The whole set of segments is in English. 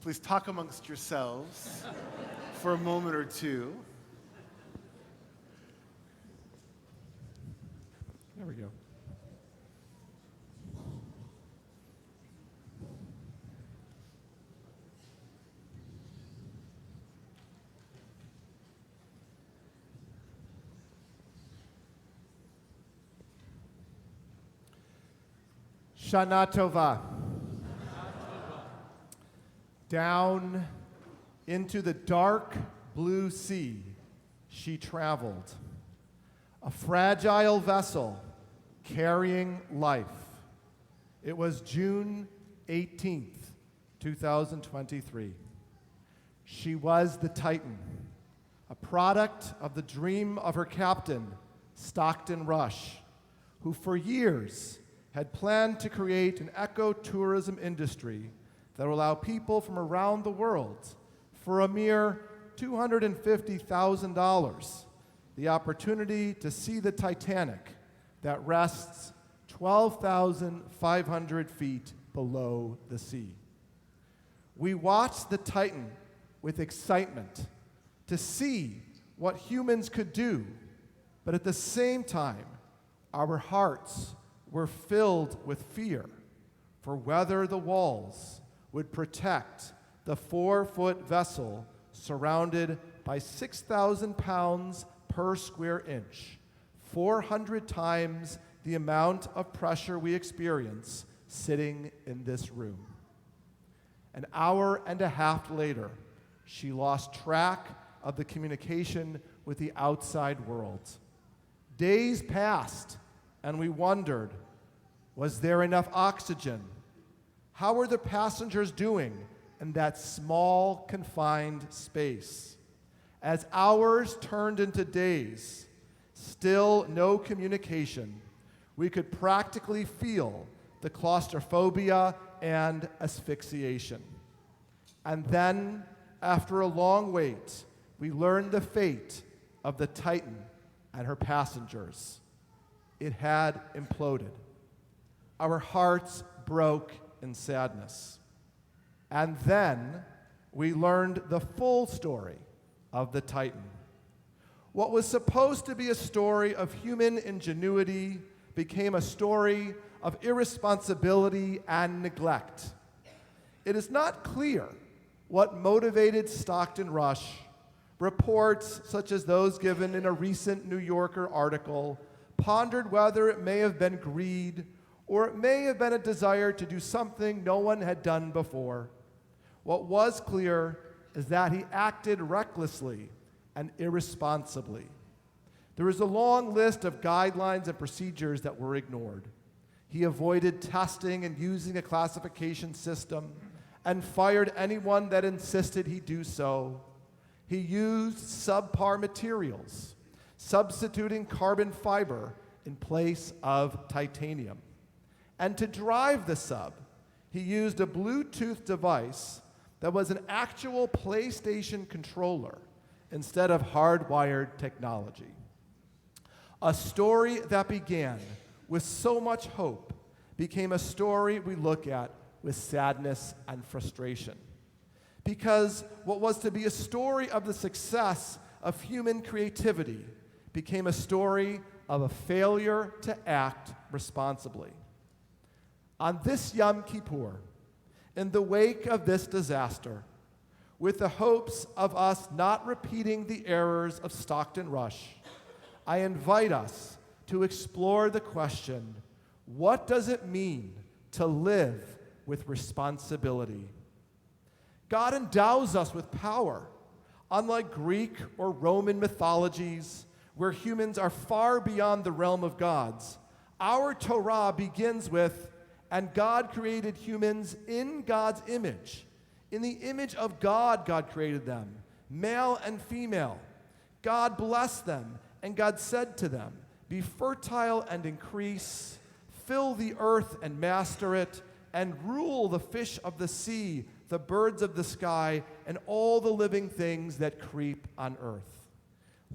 Please talk amongst yourselves for a moment or two. There we go. Shana Tova. Down into the dark blue sea she traveled, a fragile vessel carrying life. It was June 18th, 2023. She was the Titan, a product of the dream of her captain, Stockton Rush, who for years had planned to create an ecotourism industry that will allow people from around the world, for a mere $250,000, the opportunity to see the Titanic that rests 12,500 feet below the sea. We watched the Titan with excitement to see what humans could do, but at the same time, our hearts were filled with fear for whether the walls would protect the 4-foot vessel surrounded by 6,000 pounds per square inch, 400 times the amount of pressure we experience sitting in this room. An hour and a half later, she lost track of the communication with the outside world. Days passed, and we wondered, was there enough oxygen? How were the passengers doing in that small, confined space? As hours turned into days, still no communication, we could practically feel the claustrophobia and asphyxiation. And then, after a long wait, we learned the fate of the Titan and her passengers. It had imploded. Our hearts broke in sadness. And then we learned the full story of the Titan. What was supposed to be a story of human ingenuity became a story of irresponsibility and neglect. It is not clear what motivated Stockton Rush. Reports, such as those given in a recent New Yorker article, pondered whether it may have been greed or it may have been a desire to do something no one had done before. What was clear is that he acted recklessly and irresponsibly. There is a long list of guidelines and procedures that were ignored. He avoided testing and using a classification system and fired anyone that insisted he do so. He used subpar materials, substituting carbon fiber in place of titanium. And to drive the sub, he used a Bluetooth device that was an actual PlayStation controller instead of hardwired technology. A story that began with so much hope became a story we look at with sadness and frustration. Because what was to be a story of the success of human creativity became a story of a failure to act responsibly. On this Yom Kippur, in the wake of this disaster, with the hopes of us not repeating the errors of Stockton Rush, I invite us to explore the question, what does it mean to live with responsibility? God endows us with power. Unlike Greek or Roman mythologies, where humans are far beyond the realm of gods, our Torah begins with, and God created humans in God's image. In the image of God, God created them, male and female. God blessed them, and God said to them, be fertile and increase, fill the earth and master it, and rule the fish of the sea, the birds of the sky, and all the living things that creep on earth.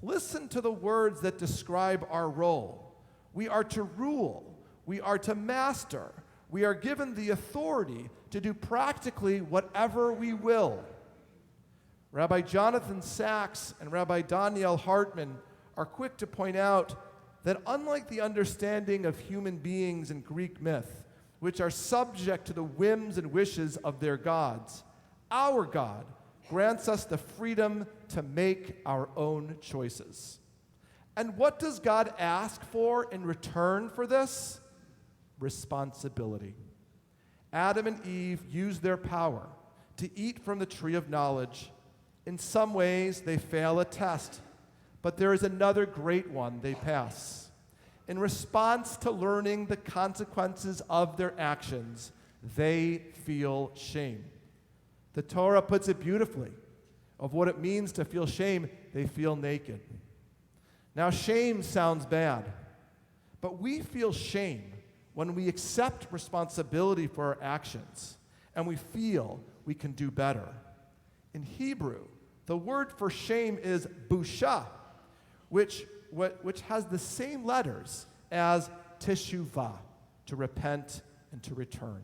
Listen to the words that describe our role. We are to rule. We are to master. we are given the authority to do practically whatever we will. Rabbi Jonathan Sachs and Rabbi Daniel Hartman are quick to point out that unlike the understanding of human beings in Greek myth, which are subject to the whims and wishes of their gods, our God grants us the freedom to make our own choices. And what does God ask for in return for this? Responsibility. Adam and Eve used their power to eat from the tree of knowledge. In some ways, they fail a test, but there is another great one they pass. In response to learning the consequences of their actions, they feel shame. The Torah puts it beautifully. Of what it means to feel shame, they feel naked. Now, shame sounds bad, but we feel shame when we accept responsibility for our actions and we feel we can do better. In Hebrew, the word for shame is busha, which has the same letters as teshuvah, to repent and to return.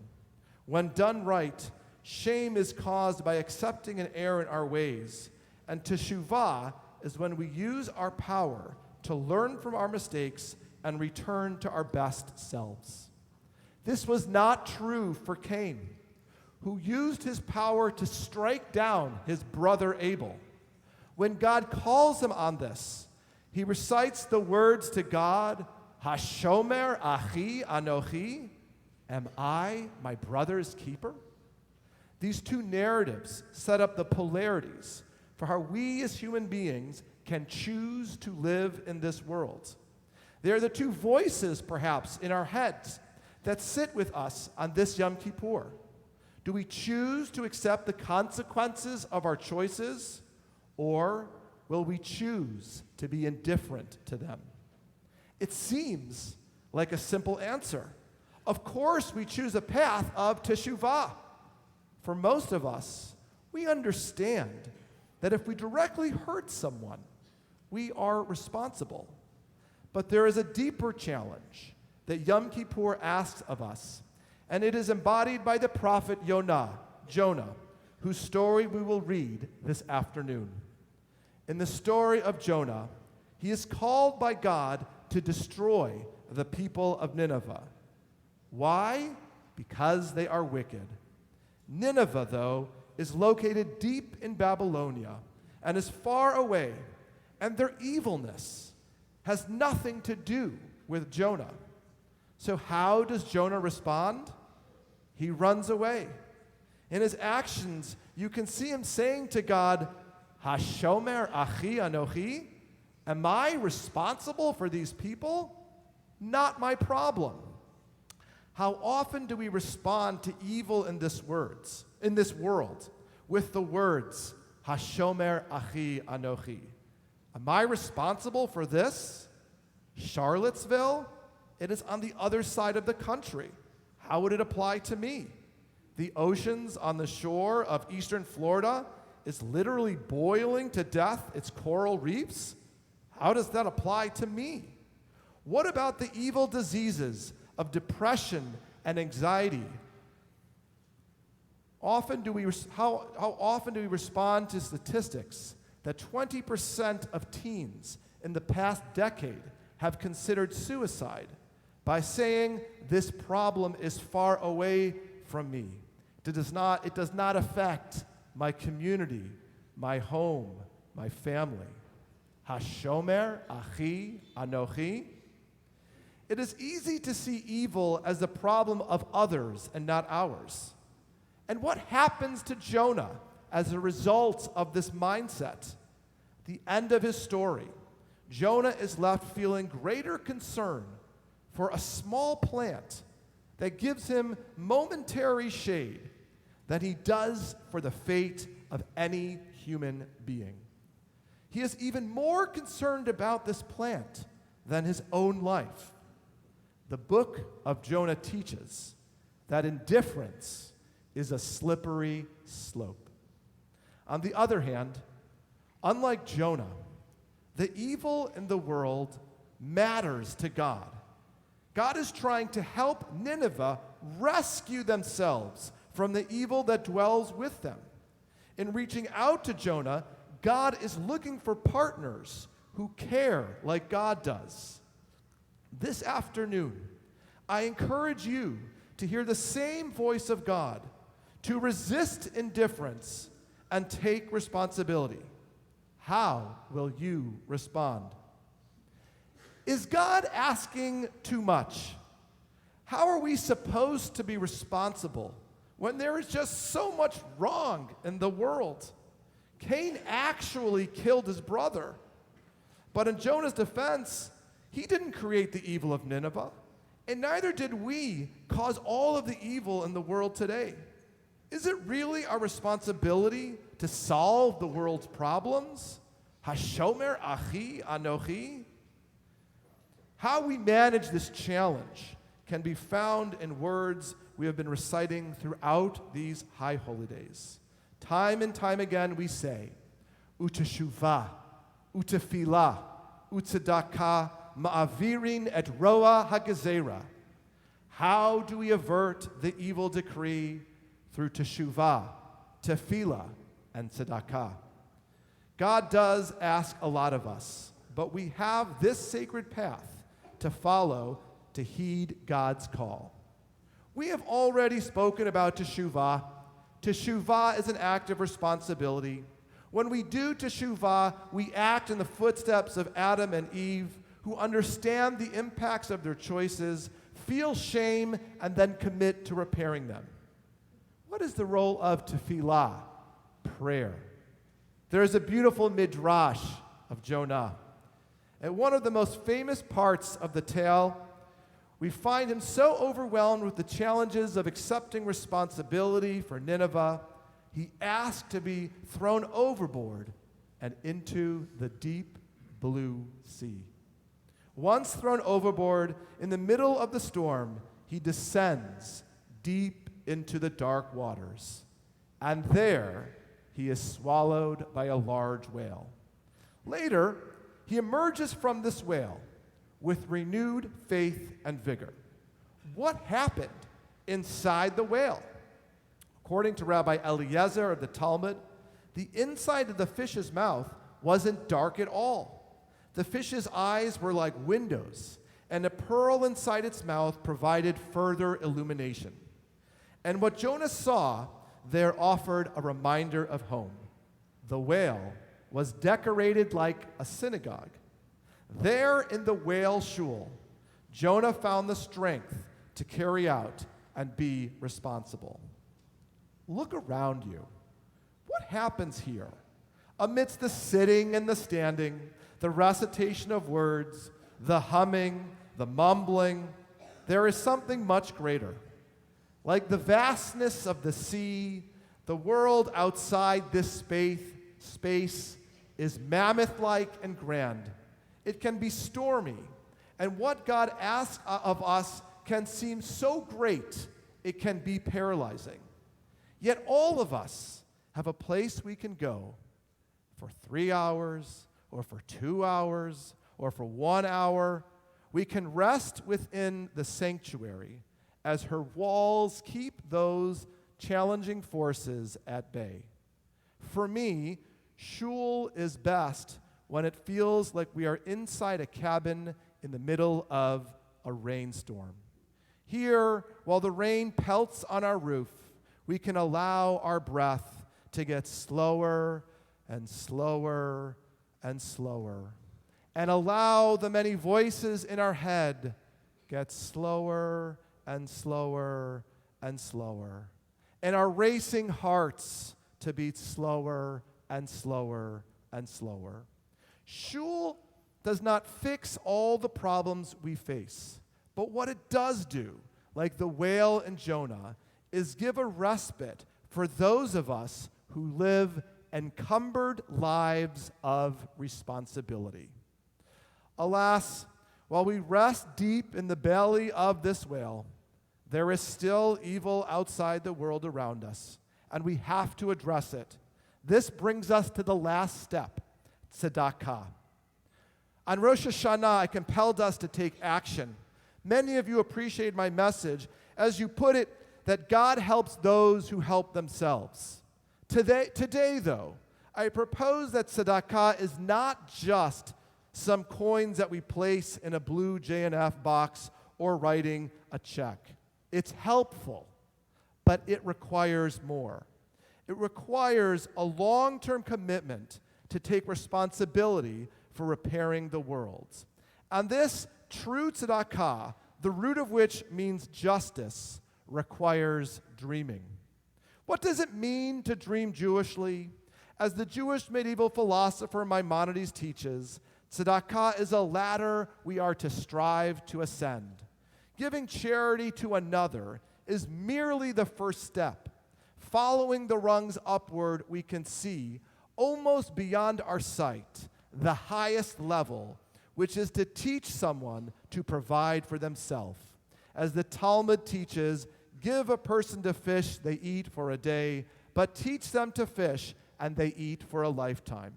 When done right, shame is caused by accepting an error in our ways, and teshuvah is when we use our power to learn from our mistakes and return to our best selves. This was not true for Cain, who used his power to strike down his brother Abel. When God calls him on this, he recites the words to God, Hashomer achi anochi, am I my brother's keeper? These two narratives set up the polarities for how we as human beings can choose to live in this world. They are the two voices, perhaps, in our heads that sit with us on this Yom Kippur. Do we choose to accept the consequences of our choices, or will we choose to be indifferent to them? It seems like a simple answer. Of course, we choose a path of teshuvah. For most of us, we understand that if we directly hurt someone, we are responsible. But there is a deeper challenge that Yom Kippur asks of us, and it is embodied by the prophet Jonah, whose story we will read this afternoon. In the story of Jonah, he is called by God to destroy the people of Nineveh. Why? Because they are wicked. Nineveh, though, is located deep in Babylonia and is far away, and their evilness has nothing to do with Jonah. So how does Jonah respond? He runs away. In his actions, you can see him saying to God, Hashomer achi anochi, am I responsible for these people? Not my problem. How often do we respond to evil in this world with the words, Hashomer achi anochi? Am I responsible for this? Charlottesville? It is on the other side of the country. How would it apply to me? The oceans on the shore of eastern Florida is literally boiling to death its coral reefs. How does that apply to me? What about the evil diseases of depression and anxiety? How often do we respond to statistics that 20% of teens in the past decade have considered suicide by saying, this problem is far away from me. It does not affect my community, my home, my family. Hashomer achi anochi. It is easy to see evil as the problem of others and not ours. And what happens to Jonah as a result of this mindset? The end of his story, Jonah is left feeling greater concern for a small plant that gives him momentary shade than he does for the fate of any human being. He is even more concerned about this plant than his own life. The book of Jonah teaches that indifference is a slippery slope. On the other hand, unlike Jonah, the evil in the world matters to God. God is trying to help Nineveh rescue themselves from the evil that dwells with them. In reaching out to Jonah, God is looking for partners who care like God does. This afternoon, I encourage you to hear the same voice of God, to resist indifference and take responsibility. How will you respond? Is God asking too much? How are we supposed to be responsible when there is just so much wrong in the world? Cain actually killed his brother. But in Jonah's defense, he didn't create the evil of Nineveh, and neither did we cause all of the evil in the world today. Is it really our responsibility to solve the world's problems? Hashomer achi anochi? How we manage this challenge can be found in words we have been reciting throughout these high holy days. Time and time again we say, Uteshuvah, Utefilah, Utzedakah, Ma'avirin et roa hagezera. How do we avert the evil decree? Through teshuvah, tefillah, and tzedakah. God does ask a lot of us, but we have this sacred path to follow to heed God's call. We have already spoken about teshuvah. Teshuvah is an act of responsibility. When we do teshuvah, we act in the footsteps of Adam and Eve, who understand the impacts of their choices, feel shame, and then commit to repairing them. What is the role of tefillah? Prayer. There is a beautiful midrash of Jonah. At one of the most famous parts of the tale, we find him so overwhelmed with the challenges of accepting responsibility for Nineveh, he asked to be thrown overboard and into the deep blue sea. Once thrown overboard, in the middle of the storm, he descends deep into the dark waters, and there he is swallowed by a large whale. Later, he emerges from this whale with renewed faith and vigor. What happened inside the whale? According to Rabbi Eliezer of the Talmud, the inside of the fish's mouth wasn't dark at all. The fish's eyes were like windows, and a pearl inside its mouth provided further illumination. And what Jonah saw there offered a reminder of home. The whale was decorated like a synagogue. There in the whale shul, Jonah found the strength to carry out and be responsible. Look around you. What happens here? Amidst the sitting and the standing, the recitation of words, the humming, the mumbling, there is something much greater. Like the vastness of the sea, the world outside this space is mammoth-like and grand. It can be stormy, and what God asks of us can seem so great, it can be paralyzing. Yet all of us have a place we can go for 3 hours, or for 2 hours, or for 1 hour. We can rest within the sanctuary as her walls keep those challenging forces at bay. For me, shul is best when it feels like we are inside a cabin in the middle of a rainstorm. Here, while the rain pelts on our roof, we can allow our breath to get slower and slower and slower, and allow the many voices in our head get slower and slower and slower, and our racing hearts to beat slower and slower and slower. Shul does not fix all the problems we face, but what it does do, like the whale in Jonah, is give a respite for those of us who live encumbered lives of responsibility. Alas, while we rest deep in the belly of this whale, there is still evil outside the world around us, and we have to address it. This brings us to the last step, tzedakah. On Rosh Hashanah, it compelled us to take action. Many of you appreciate my message as you put it that God helps those who help themselves. Today, though, I propose that tzedakah is not just some coins that we place in a blue J&F box or writing a check. It's helpful, but it requires more. It requires a long-term commitment to take responsibility for repairing the world. And this true tzedakah, the root of which means justice, requires dreaming. What does it mean to dream Jewishly? As the Jewish medieval philosopher Maimonides teaches, tzedakah is a ladder we are to strive to ascend. Giving charity to another is merely the first step. Following the rungs upward, we can see, almost beyond our sight, the highest level, which is to teach someone to provide for themselves. As the Talmud teaches, give a person to fish, they eat for a day, but teach them to fish, and they eat for a lifetime.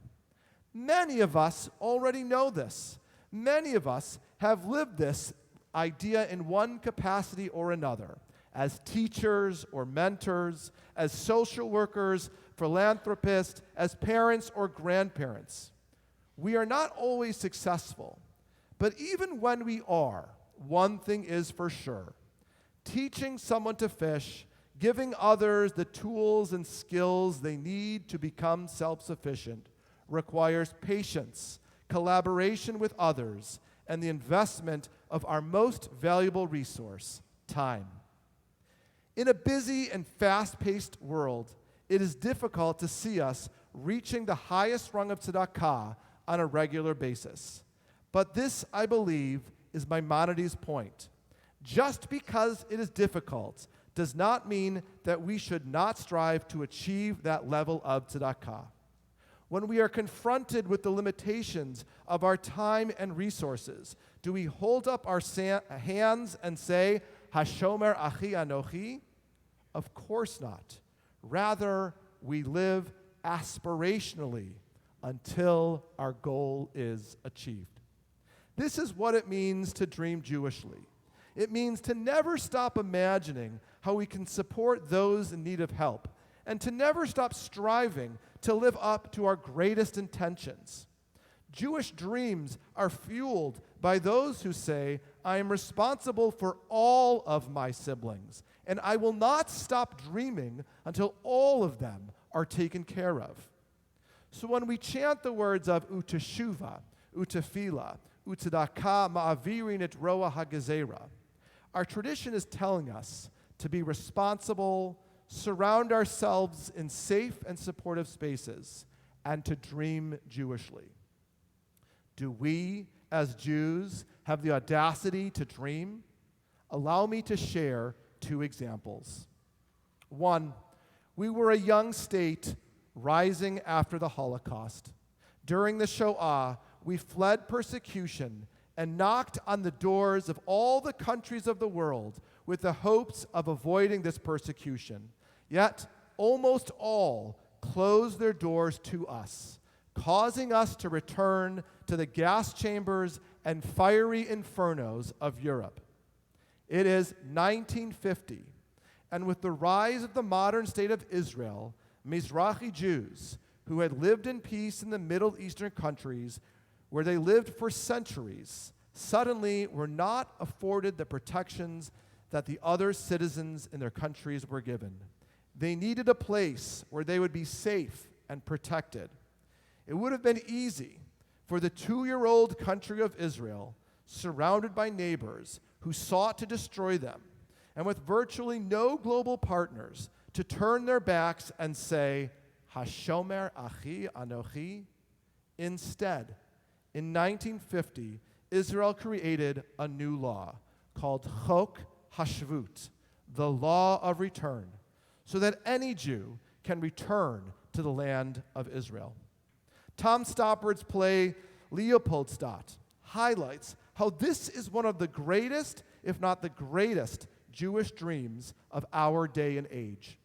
Many of us already know this. Many of us have lived this idea in one capacity or another, as teachers or mentors, as social workers, philanthropists, as parents or grandparents. We are not always successful, but even when we are, one thing is for sure. Teaching someone to fish, giving others the tools and skills they need to become self-sufficient, requires patience, collaboration with others, and the investment of our most valuable resource, time. In a busy and fast-paced world, it is difficult to see us reaching the highest rung of tzedakah on a regular basis. But this, I believe, is Maimonides' point. Just because it is difficult does not mean that we should not strive to achieve that level of tzedakah. When we are confronted with the limitations of our time and resources, do we hold up our hands and say, Hashomer achi anochi? Of course not. Rather, we live aspirationally until our goal is achieved. This is what it means to dream Jewishly. It means to never stop imagining how we can support those in need of help, and to never stop striving to live up to our greatest intentions. Jewish dreams are fueled by those who say, I am responsible for all of my siblings, and I will not stop dreaming until all of them are taken care of. So when we chant the words of Uteshuva, Utefila, Utedaka Ma'avirin et Roa HaGezerah, our tradition is telling us to be responsible, surround ourselves in safe and supportive spaces, and to dream Jewishly. Do we, as Jews, have the audacity to dream? Allow me to share two examples. One, we were a young state rising after the Holocaust. During the Shoah, we fled persecution and knocked on the doors of all the countries of the world with the hopes of avoiding this persecution. Yet, almost all closed their doors to us, causing us to return to the gas chambers and fiery infernos of Europe. It is 1950, and with the rise of the modern state of Israel, Mizrahi Jews, who had lived in peace in the Middle Eastern countries where they lived for centuries, suddenly were not afforded the protections that the other citizens in their countries were given. They needed a place where they would be safe and protected. It would have been easy for the 2-year-old country of Israel, surrounded by neighbors who sought to destroy them, and with virtually no global partners, to turn their backs and say, Hashomer achi anochi. Instead, in 1950, Israel created a new law called Chok Hashvut, the law of return, so that any Jew can return to the land of Israel. Tom Stoppard's play Leopoldstadt highlights how this is one of the greatest, if not the greatest, Jewish dreams of our day and age.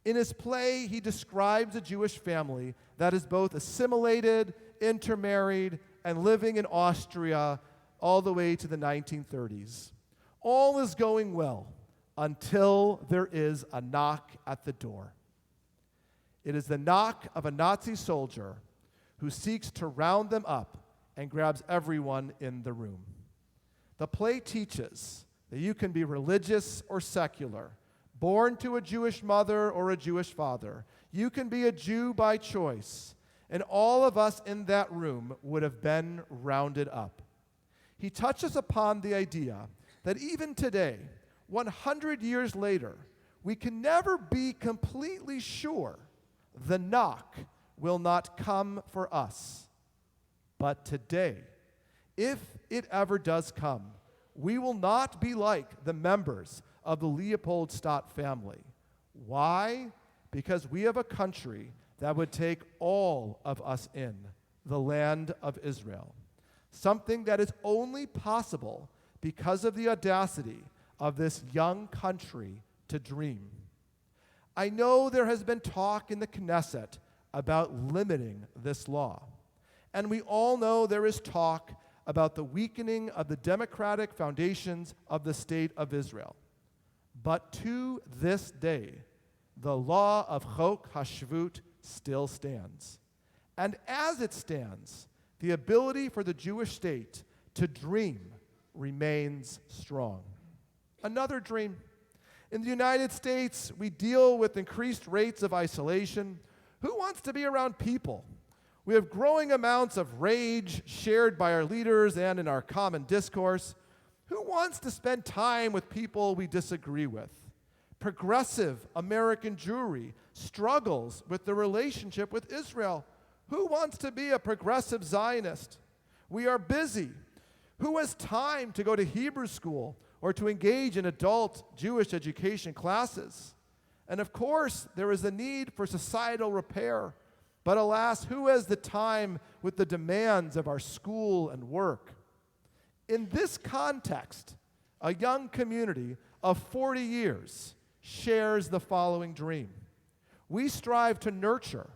In his play, he describes a Jewish family that is both assimilated, intermarried, and living in Austria all the way to the 1930s. All is going well until there is a knock at the door. It is the knock of a Nazi soldier who seeks to round them up and grabs everyone in the room. The play teaches that you can be religious or secular, born to a Jewish mother or a Jewish father. You can be a Jew by choice, and all of us in that room would have been rounded up. He touches upon the idea that even today, 100 years later, we can never be completely sure the knock will not come for us. But today, if it ever does come, we will not be like the members of the Leopoldstadt family. Why? Because we have a country that would take all of us in, the land of Israel. Something that is only possible because of the audacity of this young country to dream. I know there has been talk in the Knesset about limiting this law. And we all know there is talk about the weakening of the democratic foundations of the state of Israel. But to this day, the law of Chok HaShvut still stands. And as it stands, the ability for the Jewish state to dream remains strong. Another dream. In the United States, we deal with increased rates of isolation. Who wants to be around people? We have growing amounts of rage shared by our leaders and in our common discourse. Who wants to spend time with people we disagree with? Progressive American Jewry struggles with the relationship with Israel. Who wants to be a progressive Zionist? We are busy. Who has time to go to Hebrew school or to engage in adult Jewish education classes? And of course, there is a need for societal repair. But alas, who has the time with the demands of our school and work? In this context, a young community of 40 years shares the following dream. We strive to nurture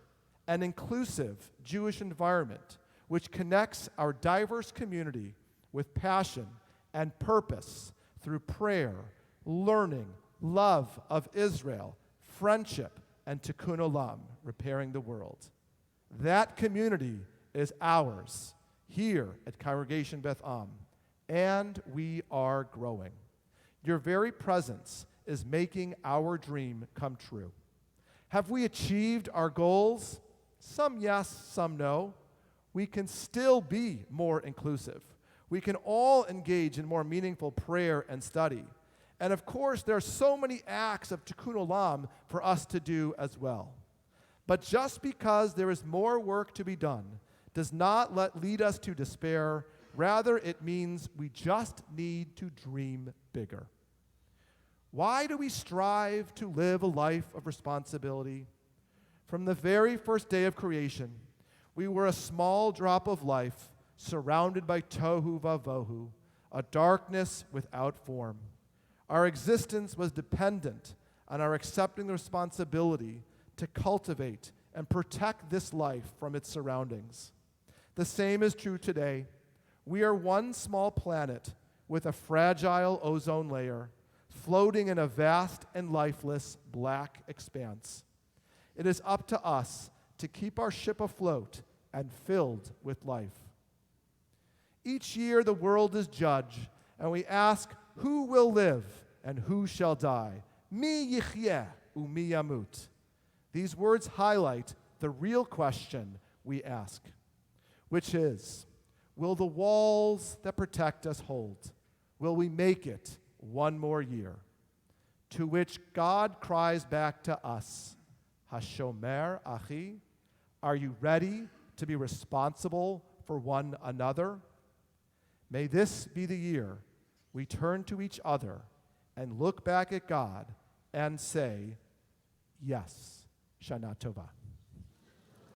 an inclusive Jewish environment which connects our diverse community with passion and purpose through prayer, learning, love of Israel, friendship, and tikkun olam, repairing the world. That community is ours here at Congregation Beth Am, and we are growing. Your very presence is making our dream come true. Have we achieved our goals? Some yes, some no. We can still be more inclusive. We can all engage in more meaningful prayer and study. And of course, there are so many acts of tikkun olam for us to do as well. But just because there is more work to be done does not lead us to despair. Rather, it means we just need to dream bigger. Why do we strive to live a life of responsibility? From the very first day of creation, we were a small drop of life surrounded by tohu vavohu, a darkness without form. Our existence was dependent on our accepting the responsibility to cultivate and protect this life from its surroundings. The same is true today. We are one small planet with a fragile ozone layer floating in a vast and lifeless black expanse. It is up to us to keep our ship afloat and filled with life. Each year the world is judged, and we ask, who will live and who shall die? Mi yichyeh u'mi yamut. These words highlight the real question we ask, which is, will the walls that protect us hold? Will we make it one more year? To which God cries back to us, Hashomer achi, are you ready to be responsible for one another? May this be the year we turn to each other and look back at God and say, yes, Shana Tova.